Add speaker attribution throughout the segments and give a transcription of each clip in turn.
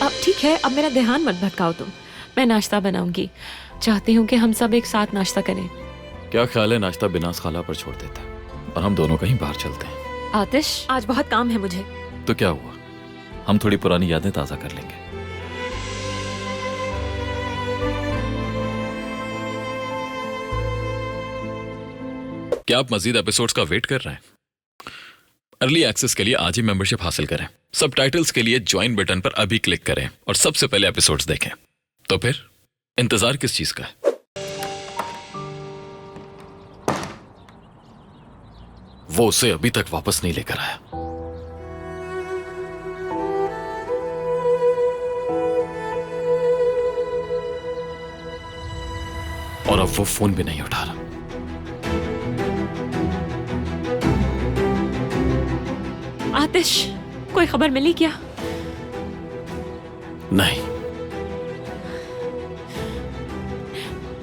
Speaker 1: अब ठीक है, अब मेरा ध्यान मत भटकाओ तुम। मैं नाश्ता बनाऊंगी। चाहती हूँ कि हम सब एक साथ नाश्ता करें।
Speaker 2: क्या ख्याल है नाश्ता बिनास खाला पर छोड़ देते हैं और हम दोनों कहीं बाहर चलते हैं?
Speaker 1: आतिश, आज बहुत काम है मुझे।
Speaker 2: तो क्या हुआ, हम थोड़ी पुरानी यादें ताजा कर लेंगे। क्या आप मजीद एपिसोड्स का वेट कर रहे हैं? अर्ली एक्सेस के लिए आज ही मेंबरशिप हासिल करें। सबटाइटल्स के लिए ज्वाइन बटन पर अभी क्लिक करें और सबसे पहले एपिसोड्स देखें। तो फिर इंतजार किस चीज का है? वो उसे अभी तक वापस नहीं लेकर आया। और अब वो फोन भी नहीं उठा रहा।
Speaker 1: आतिश, कोई खबर मिली क्या?
Speaker 2: नहीं।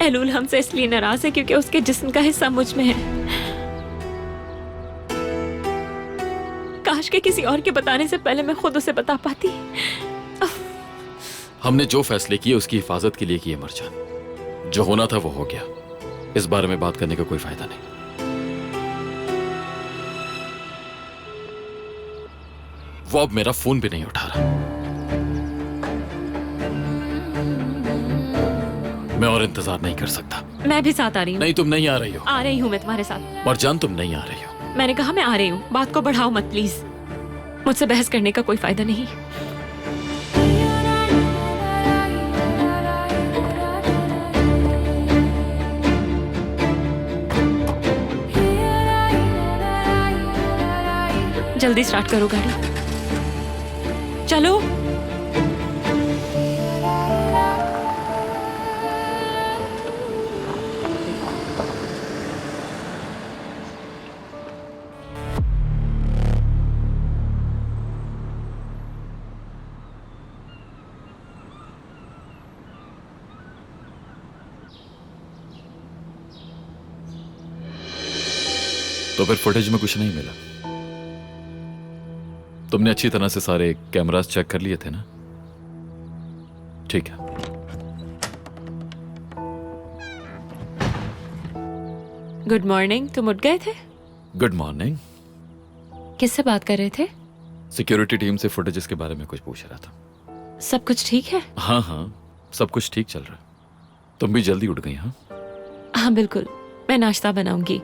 Speaker 1: एलूल हमसे इसलिए नाराज है क्योंकि उसके जिस्म का हिस्सा मुझ में है। काश के किसी और के बताने से पहले मैं खुद उसे बता पाती।
Speaker 2: हमने जो फैसले किए उसकी हिफाजत के लिए किए मरजान। जो होना था वो हो गया। इस बारे में बात करने का कोई फायदा नहीं। वो अब मेरा फोन भी नहीं उठा रहा। मैं और इंतजार नहीं कर सकता।
Speaker 1: मैं भी साथ आ रही हूँ।
Speaker 2: नहीं, तुम नहीं आ रही हो।
Speaker 1: आ रही हूँ मैं तुम्हारे साथ।
Speaker 2: मरजान, तुम नहीं आ रही हो।
Speaker 1: मैंने कहा मैं आ रही हूँ। बात को बढ़ाओ मत प्लीज। मुझसे बहस करने का कोई फायदा नहीं। जल्दी स्टार्ट करो गाड़ी। चलो।
Speaker 2: तो फिर फुटेज में कुछ नहीं मिला? तुमने अच्छी तरह से सारे कैमरास चेक कर लिए थे ना? ठीक है।
Speaker 1: Good morning. तुम उठ गए थे?
Speaker 2: Good morning.
Speaker 1: किससे बात कर रहे थे?
Speaker 2: सिक्योरिटी टीम से फुटेजेस के बारे में कुछ पूछ रहा था।
Speaker 1: सब कुछ ठीक है?
Speaker 2: हाँ हाँ, सब कुछ ठीक चल रहा है। तुम भी जल्दी उठ गई? हाँ
Speaker 1: हाँ बिल्कुल। मैं नाश्ता बनाऊंगी।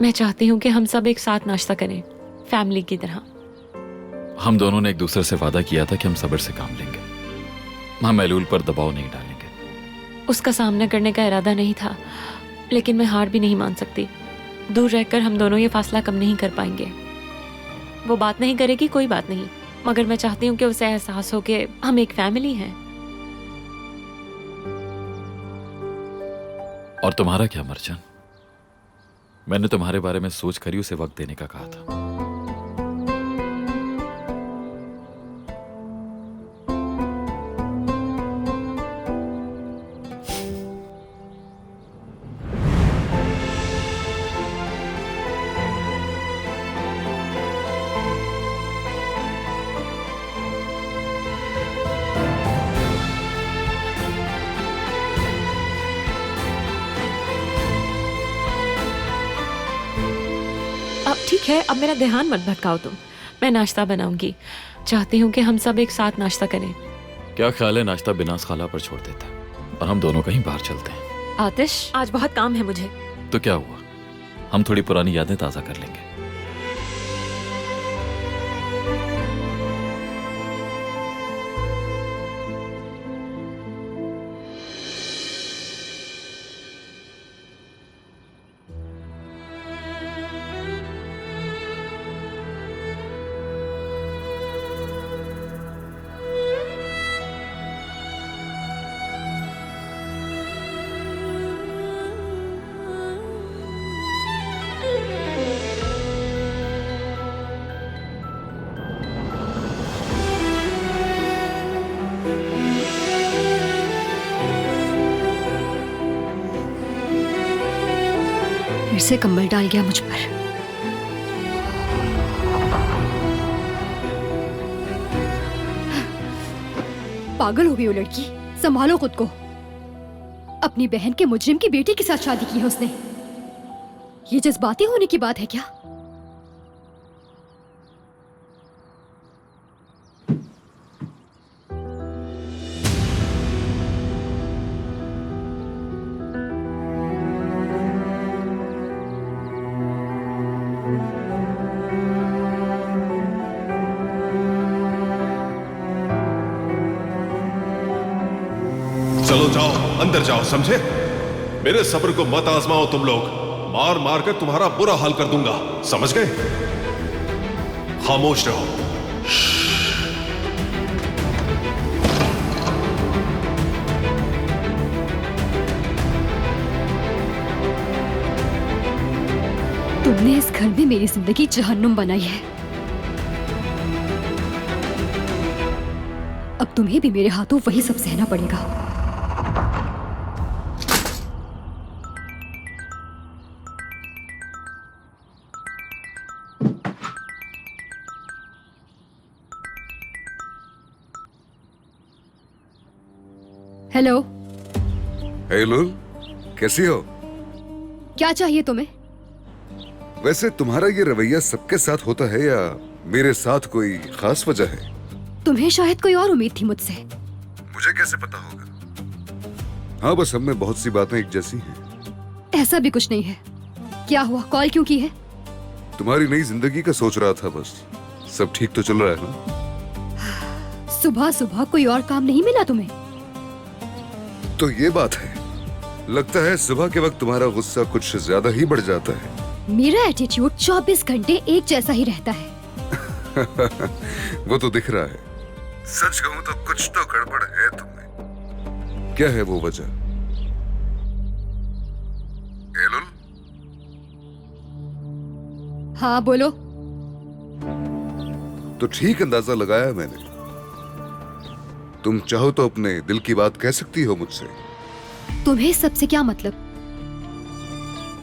Speaker 1: मैं चाहती हूँ कि हम सब एक साथ नाश्ता करें, फैमिली की तरह।
Speaker 2: हम दोनों ने एक दूसरे से वादा किया था कि हम सब्र से काम लेंगे। हम एलूल पर दबाव नहीं डालेंगे।
Speaker 1: उसका सामना करने का इरादा नहीं था, लेकिन मैं हार भी नहीं मान सकती। दूर रहकर हम दोनों ये फासला कम नहीं कर पाएंगे। वो बात नहीं करेगी, कोई बात नहीं, मगर मैं चाहती हूँ कि उसे एहसास हो कि हम एक फैमिली हैं।
Speaker 2: और तुम्हारा क्या मरजान? मैंने तुम्हारे बारे में सोच कर ही उसे वक्त देने का कहा था।
Speaker 1: अब ठीक है, अब मेरा ध्यान मत भटकाओ तुम। मैं नाश्ता बनाऊंगी। चाहती हूँ कि हम सब एक साथ नाश्ता करें।
Speaker 2: क्या ख्याल है नाश्ता बिनास खाला पर छोड़ देते हैं और हम दोनों कहीं बाहर चलते हैं?
Speaker 1: आतिश, आज बहुत काम है मुझे।
Speaker 2: तो क्या हुआ, हम थोड़ी पुरानी यादें ताजा कर लेंगे।
Speaker 3: फिर से कंबल डाल गया मुझ पर। पागल हो गई वो लड़की। संभालो खुद को। अपनी बहन के मुजरिम की बेटी के साथ शादी की है उसने। ये जज्बाती होने की बात है क्या?
Speaker 4: चलो जाओ, अंदर जाओ, समझे? मेरे सब्र को मत आजमाओ तुम लोग। मार मार कर तुम्हारा बुरा हाल कर दूंगा, समझ गए? खामोश रहो।
Speaker 3: तुमने इस घर में मेरी जिंदगी जहन्नुम बनाई है। अब तुम्हें भी मेरे हाथों वही सब सहना पड़ेगा। हेलो।
Speaker 5: हेलो, कैसी हो?
Speaker 3: क्या चाहिए तुम्हें?
Speaker 5: वैसे तुम्हारा ये रवैया सबके साथ होता है या मेरे साथ कोई खास वजह है?
Speaker 3: तुम्हें शायद कोई और उम्मीद थी मुझसे।
Speaker 5: मुझे कैसे पता होगा? हाँ, बस हम में बहुत सी बातें एक जैसी हैं।
Speaker 3: ऐसा भी कुछ नहीं है। क्या हुआ, कॉल क्यों की है?
Speaker 5: तुम्हारी नई जिंदगी का सोच रहा था बस। सब ठीक तो चल रहा है ना?
Speaker 3: सुबह सुबह कोई और काम नहीं मिला तुम्हें?
Speaker 5: तो ये बात है। लगता है सुबह के वक्त तुम्हारा गुस्सा कुछ ज्यादा ही बढ़ जाता है।
Speaker 3: मेरा एटीट्यूड 24 घंटे एक जैसा ही रहता है।
Speaker 5: वो तो दिख रहा है। सच कहूं तो कुछ तो गड़बड़ है तुम्हें। क्या है वो वजह? एलुल?
Speaker 3: हाँ बोलो।
Speaker 5: तो ठीक अंदाजा लगाया मैंने। तुम चाहो तो अपने दिल की बात कह सकती हो मुझसे।
Speaker 3: तुम्हें सबसे क्या मतलब?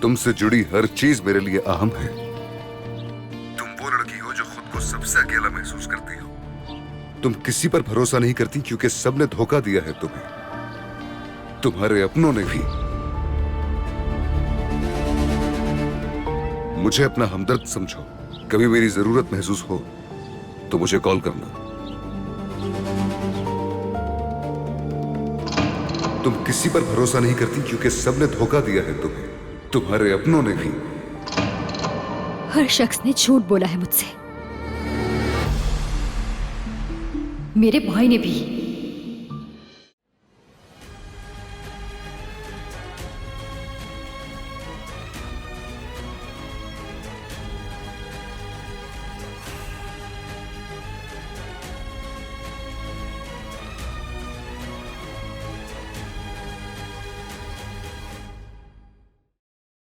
Speaker 5: तुमसे जुड़ी हर चीज मेरे लिए अहम है। तुम वो लड़की हो जो खुद को सबसे अकेला महसूस करती हो। तुम किसी पर भरोसा नहीं करती क्योंकि सबने धोखा दिया है तुम्हें, तुम्हारे अपनों ने भी। मुझे अपना हमदर्द समझो। कभी मेरी जरूरत महसूस हो तो मुझे कॉल करना। तुम किसी पर भरोसा नहीं करती क्योंकि सबने धोखा दिया है तुम्हें, तुम्हारे अपनों ने भी।
Speaker 3: हर शख्स ने झूठ बोला है मुझसे। मेरे भाई ने भी।